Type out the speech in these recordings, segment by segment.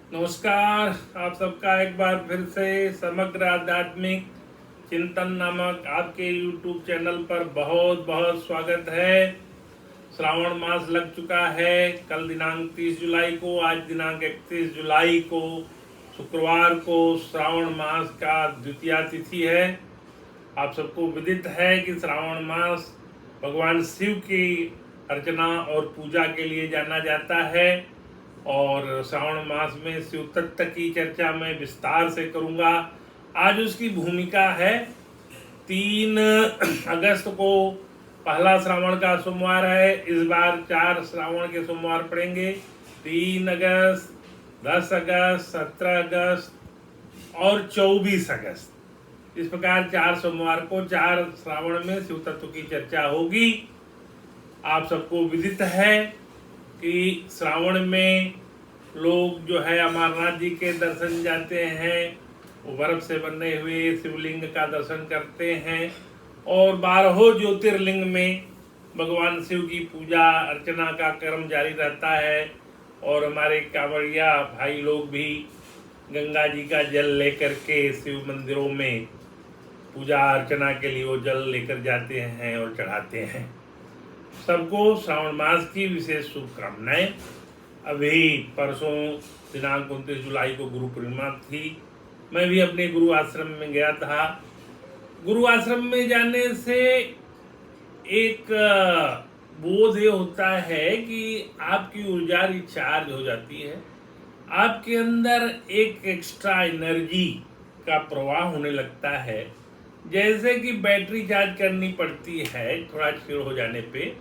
नमस्कार। आप सबका एक बार फिर से समग्र आध्यात्मिक चिंतन नामक आपके YouTube चैनल पर बहुत बहुत स्वागत है। श्रावण मास लग चुका है। कल दिनांक 30 जुलाई को, आज दिनांक 31 जुलाई को, शुक्रवार को श्रावण मास का द्वितीया तिथि है। आप सबको विदित है कि श्रावण मास भगवान शिव की अर्चना और पूजा के लिए जाना जाता है और श्रावण मास में शिव तत्व की चर्चा मैं विस्तार से करूंगा। आज उसकी भूमिका है। 3 अगस्त को पहला श्रावण का सोमवार है। इस बार 4 श्रावण के सोमवार पड़ेंगे। 3 अगस्त, 10 अगस्त, 17 अगस्त और 24 अगस्त। इस प्रकार 4 सोमवार को 4 श्रावण में शिव तत्व की चर्चा होगी। आप सबको विदित है कि श्रावण में लोग जो है अमरनाथ जी के दर्शन जाते हैं, वो बर्फ से बने हुए शिवलिंग का दर्शन करते हैं और 12 ज्योतिर्लिंग में भगवान शिव की पूजा अर्चना का क्रम जारी रहता है। और हमारे कांवड़िया भाई लोग भी गंगा जी का जल लेकर के शिव मंदिरों में पूजा अर्चना के लिए वो जल लेकर जाते हैं और चढ़ाते हैं। सबको श्रावण मास की विशेष शुभकामनाएं। अभी परसों दिनांक 29 जुलाई को गुरु पूर्णिमा थी। मैं भी अपने गुरु आश्रम में गया था। गुरु आश्रम में जाने से एक बोध ये होता है कि आपकी ऊर्जा रिचार्ज हो जाती है। आपके अंदर एक एक्स्ट्रा एनर्जी का प्रवाह होने लगता है। जैसे कि बैटरी चार्ज करनी पड़ती है थोड़ा क्षीण हो जाने पे,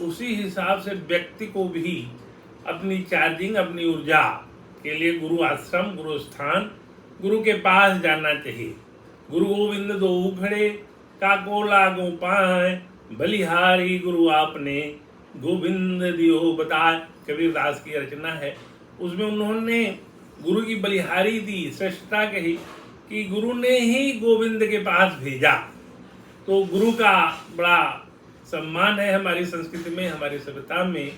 उसी हिसाब से व्यक्ति को भी अपनी चार्जिंग, अपनी ऊर्जा के लिए गुरु आश्रम, गुरु स्थान, गुरु के पास जाना चाहिए। गुरु गोविंद दो खड़े, काको लागो पाए, बलिहारी गुरु आपने, गोविंद दियो बताए। कबीरदास की रचना है। उसमें उन्होंने गुरु की बलिहारी दी, श्रेष्ठता कही कि गुरु ने ही गोविंद के पास भेजा। तो गुरु का बड़ा सम्मान है हमारी संस्कृति में, हमारी सभ्यता में।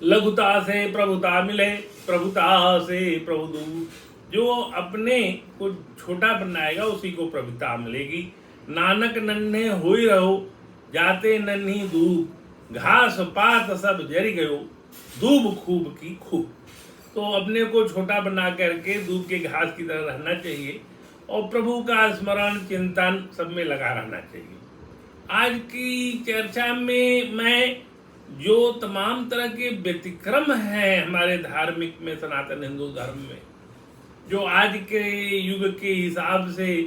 लघुता से प्रभुता मिले, प्रभुता से प्रभु दूर। जो अपने को छोटा बनाएगा उसी को प्रभुता मिलेगी। नानक नन्हे होई रहो, जाते नन्ही दूब, घास पात सब जरी गयो, दूब खूब की खूब। तो अपने को छोटा बना करके दूब के घास की तरह रहना चाहिए और प्रभु का स्मरण चिंतन सब में लगा रहना चाहिए। आज की चर्चा में मैं जो तमाम तरह के व्यतिक्रम हैं हमारे धार्मिक में, सनातन हिंदू धर्म में, जो आज के युग के हिसाब से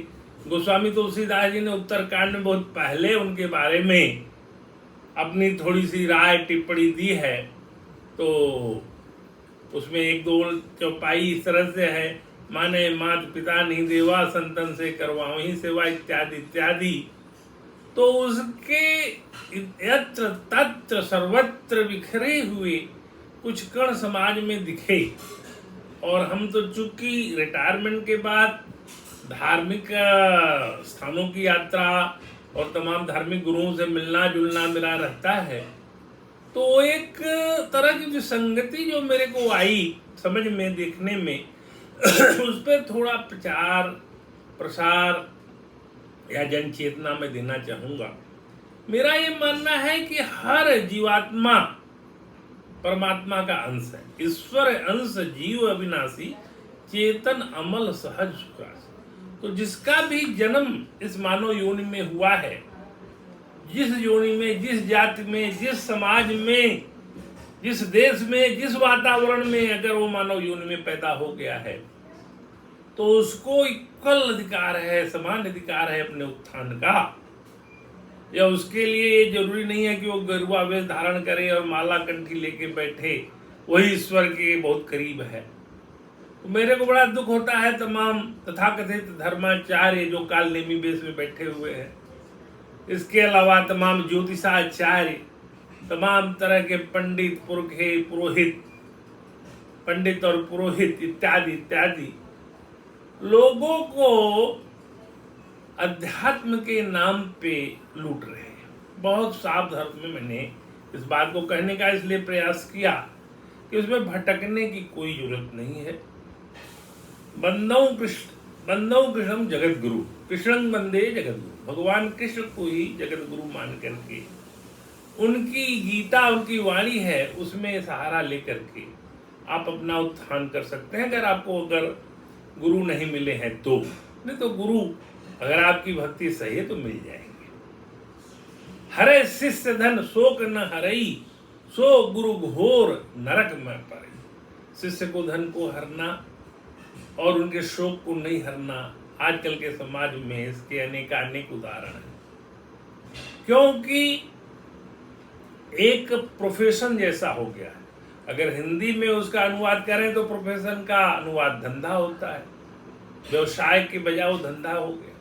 गोस्वामी तुलसीदास जी ने उत्तरकांड में बहुत पहले उनके बारे में अपनी थोड़ी सी राय टिप्पणी दी है। तो उसमें 1-2 चौपाई इस तरह से है, माने मात पिता नहीं देवा, संतन से करवाओ ही सेवा, इत्यादि इत्यादि। तो उसके यत्र तत्र सर्वत्र बिखरे हुए कुछ कण समाज में दिखे। और हम तो चूंकि रिटायरमेंट के बाद धार्मिक स्थानों की यात्रा और तमाम धार्मिक गुरुओं से मिलना जुलना मेरा रहता है, तो एक तरह की विसंगति जो मेरे को आई समझ में, देखने में उस पर थोड़ा प्रचार प्रसार या जन चेतना में देना चाहूंगा। मेरा ये मानना है कि हर जीवात्मा परमात्मा का अंश है। ईश्वर अंश जीव अविनाशी, चेतन अमल सहज सुखासी। तो जिसका भी जन्म इस मानव योनि में हुआ है, जिस योनि में, जिस जाति में, जिस समाज में, जिस देश में, जिस वातावरण में अगर वो मानव योनि में पैदा हो गया है, तो उसको इक्वल अधिकार है, समान अधिकार है अपने उत्थान का। या उसके लिए ये जरूरी नहीं है कि वो गेरुआ वेश धारण करे और माला कंठी लेके बैठे, वही ईश्वर के बहुत करीब है। तो मेरे को बड़ा दुख होता है तमाम तथाकथित धर्माचार्य जो काल नेमी वेश में बैठे हुए हैं। इसके अलावा तमाम ज्योतिषाचार्य, तमाम तरह के पंडित, पुरखे, पुरोहित, पंडित और पुरोहित इत्यादि इत्यादि लोगों को अध्यात्म के नाम पे लूट रहे हैं। बहुत साफ धर्म में मैंने इस बात को कहने का इसलिए प्रयास किया कि उसमें भटकने की कोई जरूरत नहीं है। बंदौ कृष्णम जगत गुरु, कृष्णं वंदे जगत गुरु। भगवान कृष्ण को ही जगत गुरु मान करके उनकी गीता, उनकी वाणी है, उसमें सहारा लेकर के आप अपना उत्थान कर सकते हैं। अगर गुरु नहीं मिले हैं तो, नहीं तो गुरु अगर आपकी भक्ति सही है तो मिल जाएंगे। हरे शिष्य धन शोक न हरई, सो गुरु घोर नरक में पड़े। शिष्य को धन को हरना और उनके शोक को नहीं हरना, आजकल के समाज में इसके अनेक उदाहरण हैं। क्योंकि एक प्रोफेशन जैसा हो गया है। अगर हिंदी में उसका अनुवाद करें तो प्रोफेशन का अनुवाद धंधा होता है। व्यवसाय के बजाय वो धंधा हो गया।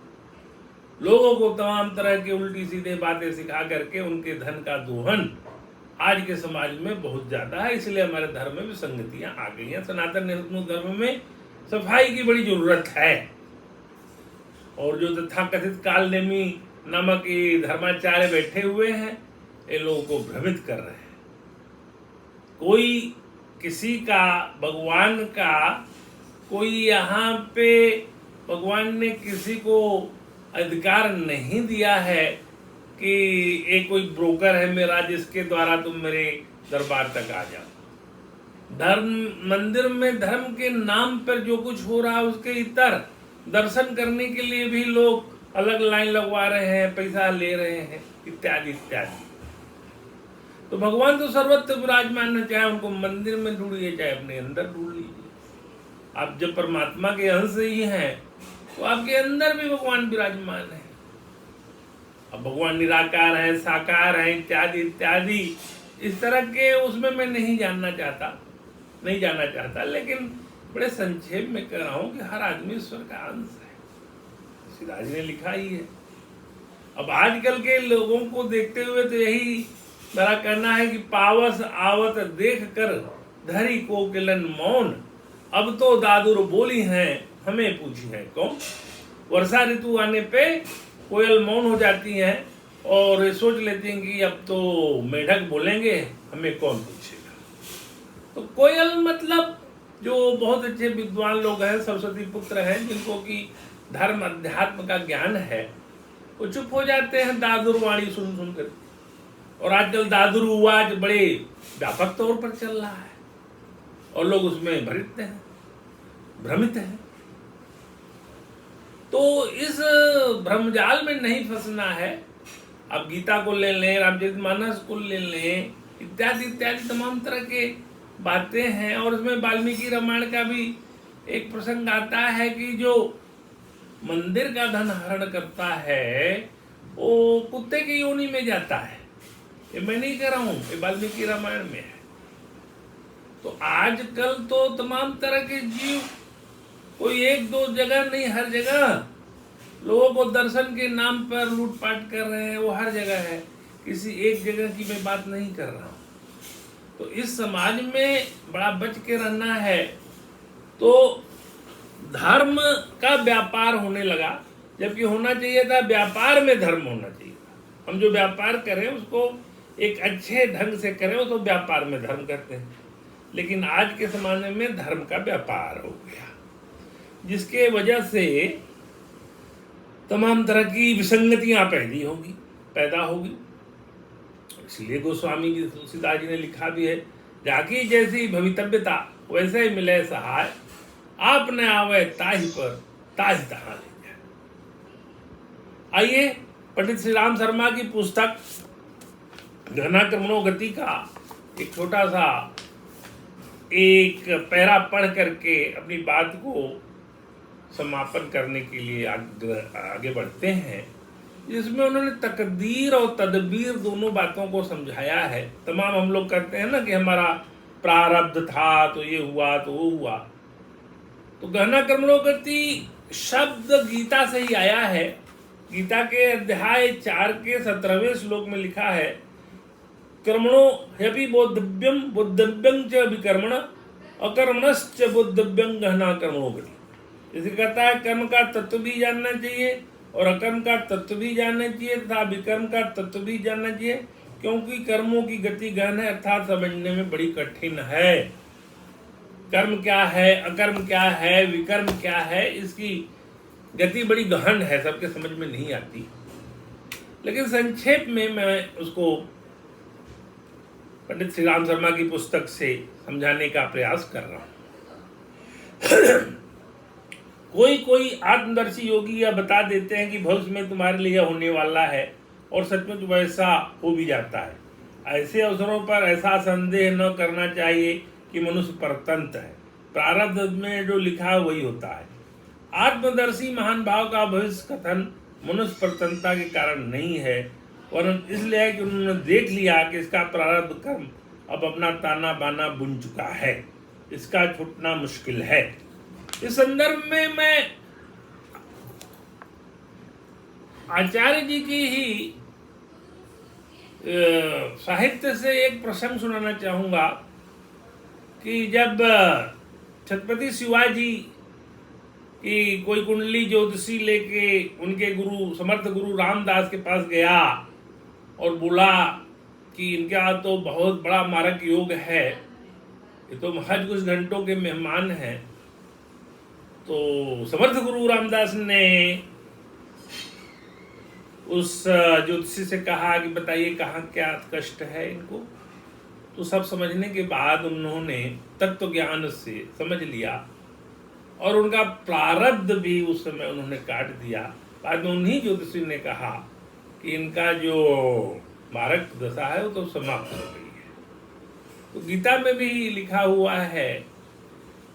लोगों को तमाम तरह के उल्टी सीधे बातें सिखा करके उनके धन का दोहन आज के समाज में बहुत ज्यादा है। इसलिए हमारे धर्म में विसंगतियां आ गई हैं। सनातन हिंदू धर्म में सफाई की बड़ी जरूरत है। और जो तथाकथित कालनेमी नामक ये धर्माचार्य बैठे हुए हैं, ये लोगों को भ्रमित कर रहे हैं। कोई किसी का, भगवान का कोई यहाँ पे, भगवान ने किसी को अधिकार नहीं दिया है कि एक कोई ब्रोकर है मेरा जिसके द्वारा तुम मेरे दरबार तक आ जाओ। धर्म मंदिर में धर्म के नाम पर जो कुछ हो रहा है उसके इतर दर्शन करने के लिए भी लोग अलग लाइन लगवा रहे हैं, पैसा ले रहे हैं, इत्यादि इत्यादि। तो भगवान तो सर्वत्र विराजमान है, चाहे उनको मंदिर में ढूंढिए चाहे अपने अंदर ढूंढ लीजिए। आप जब परमात्मा के अंश ही हैं तो आपके अंदर भी भगवान विराजमान है। अब भगवान निराकार है, साकार है, इत्यादि इत्यादि, इस तरह के उसमें मैं नहीं जाना चाहता, लेकिन बड़े संक्षेप में कह रहा हूं कि हर आदमी ईश्वर का अंश है। सिराज ने लिखा ही है। अब आजकल के लोगों को देखते हुए तो यही मेरा कहना है कि पावस आवत देख कर धरी कोकिलन मौन, अब तो दादुर बोली हैं हमें पूछी है कौन। वर्षा ऋतु आने पे कोयल मौन हो जाती हैं और सोच लेती हैं कि अब तो मेढक बोलेंगे, हमें कौन पूछेगा। तो कोयल मतलब जो बहुत अच्छे विद्वान लोग हैं, सरस्वती पुत्र हैं, जिनको कि धर्म अध्यात्म का ज्ञान है, वो चुप हो जाते हैं दादुर वाणी सुन सुनकर। और आजकल दादुर उवाज बड़े व्यापक तौर पर चल रहा है और लोग उसमें भ्रमित हैं। तो इस भ्रमजाल में नहीं फंसना है। अब गीता को ले लें, रामचरितमानस को ले लें, इत्यादि इत्यादि तमाम तरह के बातें हैं। और उसमें वाल्मीकि रामायण का भी एक प्रसंग आता है कि जो मंदिर का धन हरण करता है वो कुत्ते की योनि में जाता है। ये मैं नहीं कह रहा हूं, ये वाल्मीकि रामायण में है। तो आजकल तो तमाम तरह के जीव, कोई एक दो जगह नहीं, हर जगह लोगों को दर्शन के नाम पर लूटपाट कर रहे हैं। वो हर जगह है, किसी एक जगह की मैं बात नहीं कर रहा हूं। तो इस समाज में बड़ा बच के रहना है। तो धर्म का व्यापार होने लगा, जबकि होना चाहिए था व्यापार में धर्म होना चाहिए था। हम जो व्यापार करें उसको एक अच्छे ढंग से करें, वो तो व्यापार में धर्म करते हैं। लेकिन आज के ज़माने में धर्म का व्यापार हो गया, जिसके वजह से तमाम तरह की विसंगतियां पैदा होगी। इसलिए गोस्वामी जी तुलसीदास जी ने लिखा भी है, जाकी जैसी भवितव्यता वैसे ही मिले सहाय, आपने आवे ताहि पर ताहि तहां ले जाए। आइए पंडित श्री राम शर्मा की पुस्तक घना क्रमणो गति का एक छोटा सा एक पैरा पढ़ करके अपनी बात को समापन करने के लिए आगे बढ़ते हैं, जिसमें उन्होंने तकदीर और तदबीर दोनों बातों को समझाया है। तमाम हम लोग करते हैं ना कि हमारा प्रारब्ध था तो ये हुआ तो वो हुआ। तो गहना कर्मणो गति शब्द गीता से ही आया है। गीता के अध्याय 4 के 17वें श्लोक में लिखा है, कर्मणो ह्यपि बोद्धव्यं च विकर्मण अकर्मणश्च बोद्धव्यं गहना कर्मणो गति। इसे कहता है कर्म का तत्व भी जानना चाहिए और अकर्म का तत्व भी जानना चाहिए तथा विकर्म का तत्व भी जानना चाहिए क्योंकि कर्मों की गति गहन है, अर्थात समझने में बड़ी कठिन है। कर्म क्या है, अकर्म क्या है, विकर्म क्या है, इसकी गति बड़ी गहन है, सबके समझ में नहीं आती। लेकिन संक्षेप में मैं उसको पंडित श्री राम शर्मा की पुस्तक से समझाने का प्रयास कर रहा हूं। कोई आत्मदर्शी योगी यह बता देते हैं कि भविष्य में तुम्हारे लिए होने वाला है, और सचमुच वैसा हो भी जाता है। ऐसे अवसरों पर ऐसा संदेह न करना चाहिए कि मनुष्य परतंत्र है, प्रारब्ध में जो लिखा है वही होता है। आत्मदर्शी महान भाव का भविष्य कथन मनुष्य परतंत्रता के कारण नहीं है, वरन इसलिए है कि उन्होंने देख लिया कि इसका प्रारब्ध कर्म अब अपना ताना बाना बुन चुका है, इसका छूटना मुश्किल है। इस संदर्भ में मैं आचार्य जी की ही साहित्य से एक प्रसंग सुनाना चाहूंगा कि जब छत्रपति शिवाजी की कोई कुंडली ज्योतिषी लेके उनके गुरु समर्थ गुरु रामदास के पास गया और बोला कि इनका तो बहुत बड़ा मारक योग है, ये तो महज कुछ घंटों के मेहमान हैं, तो समर्थ गुरु रामदास ने उस ज्योतिषी से कहा कि बताइए कहाँ क्या कष्ट है इनको। तो सब समझने के बाद उन्होंने तत्व ज्ञान से समझ लिया और उनका प्रारब्ध भी उस समय उन्होंने काट दिया। बाद में उन्हीं ज्योतिषी ने कहा कि इनका जो मारक दशा है वो तो समाप्त हो गई है। तो गीता में भी लिखा हुआ है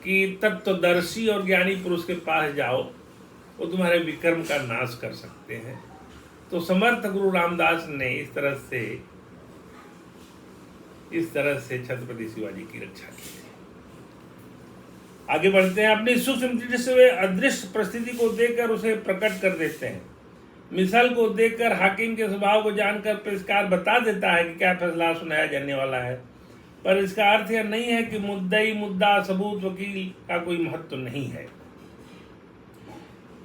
कि तत्वदर्शी और ज्ञानी पुरुष के पास जाओ, वो तुम्हारे विक्रम का नाश कर सकते हैं। तो समर्थ गुरु रामदास ने इस तरह से छत्रपति शिवाजी की रक्षा की। आगे बढ़ते हैं। अपनी सूक्ष्म दृष्टि से वे अदृश्य परिस्थिति को देखकर उसे प्रकट कर देते हैं। मिसाल को देखकर हाकिम के स्वभाव को जानकर पेशकार बता देता है कि क्या फैसला सुनाया जाने वाला है, पर इसका अर्थ यह नहीं है कि मुद्दई, मुद्दा, सबूत, वकील का कोई महत्व नहीं है।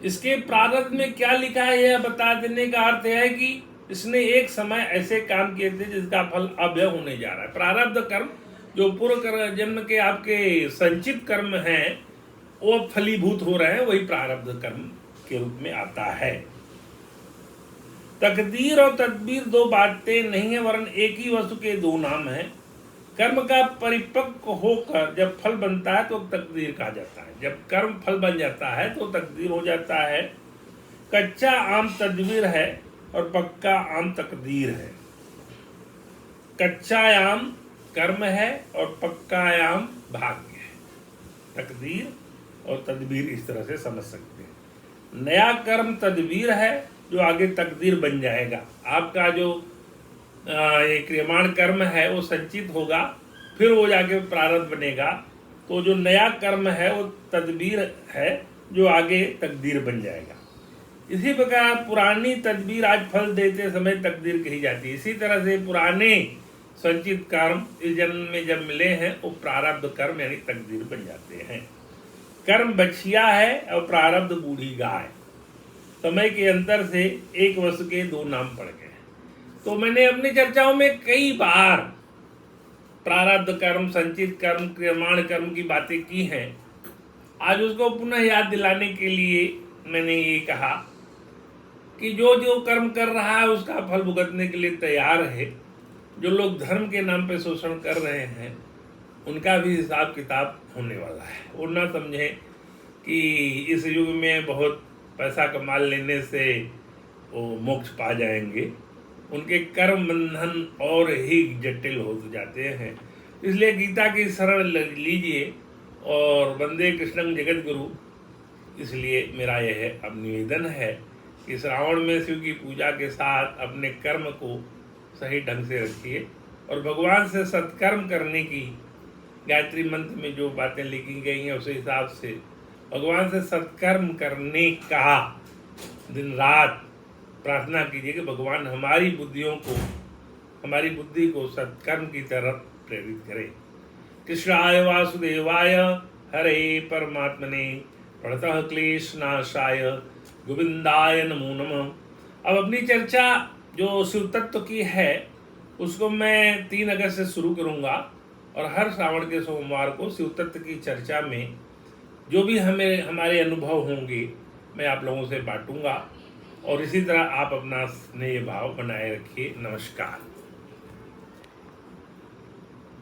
इसके प्रारब्ध में क्या लिखा है यह बता देने का अर्थ है कि इसने एक समय ऐसे काम किए थे जिसका फल अब यह होने जा रहा है। प्रारब्ध कर्म जो पूर्व जन्म के आपके संचित कर्म हैं वो फलीभूत हो रहे हैं, वही प्रारब्ध कर्म के रूप में आता है। तकदीर और तदबीर दो बातें नहीं है, वरन एक ही वस्तु के दो नाम हैं। कर्म का परिपक्व होकर जब फल बनता है तो तकदीर कहा जाता है, जब कर्म फल बन जाता है तो तकदीर हो जाता है। कच्चा आम तदबीर है और पक्का आम तकदीर है। कच्चा आम कर्म है और पक्का आम भाग्य है। तकदीर और तदबीर इस तरह से समझ सकते हैं। नया कर्म तदबीर है जो आगे तकदीर बन जाएगा। आपका जो ये क्रियमाण कर्म है वो संचित होगा, फिर वो जाके प्रारब्ध बनेगा। तो जो नया कर्म है वो तदबीर है जो आगे तकदीर बन जाएगा। इसी प्रकार पुरानी तदबीर आज फल देते समय तकदीर कही जाती है। इसी तरह से पुराने संचित कर्म इस जन्म में जब मिले हैं वो प्रारब्ध कर्म यानी तकदीर बन जाते हैं। कर्म बछिया है और प्रारब्ध बूढ़ी गाय। समय के अंतर से एक वस्तु के दो नाम पड़ गए। तो मैंने अपनी चर्चाओं में कई बार प्रारब्ध कर्म, संचित कर्म, क्रियमाण कर्म की बातें की हैं। आज उसको पुनः याद दिलाने के लिए मैंने ये कहा कि जो जो कर्म कर रहा है उसका फल भुगतने के लिए तैयार है। जो लोग धर्म के नाम पे शोषण कर रहे हैं उनका भी हिसाब किताब होने वाला है। वो ना समझें कि इस युग में बहुत पैसा कमा लेने से वो मोक्ष पा जाएंगे। उनके कर्म बंधन और ही जटिल हो जाते हैं। इसलिए गीता की शरण लीजिए और वंदे कृष्णं जगत गुरु। इसलिए मेरा यह अब निवेदन है कि श्रावण में शिव की पूजा के साथ अपने कर्म को सही ढंग से रखिए और भगवान से सत्कर्म करने की गायत्री मंत्र में जो बातें लिखी गई हैं उस हिसाब से भगवान से सत्कर्म करने का दिन रात प्रार्थना कीजिए कि भगवान हमारी बुद्धि को सत्कर्म की तरफ प्रेरित करें। कृष्णाय वासुदेवाय हरे परमात्मने प्रणतः क्लेश नाशाय गोविंदाय नमो नमः। अब अपनी चर्चा जो शिव तत्व की है उसको मैं 3 अगस्त से शुरू करूँगा और हर श्रावण के सोमवार को शिव तत्व की चर्चा में जो भी हमारे अनुभव होंगे मैं आप लोगों से बांटूंगा। और इसी तरह आप अपना स्नेह भाव बनाए रखिए। नमस्कार।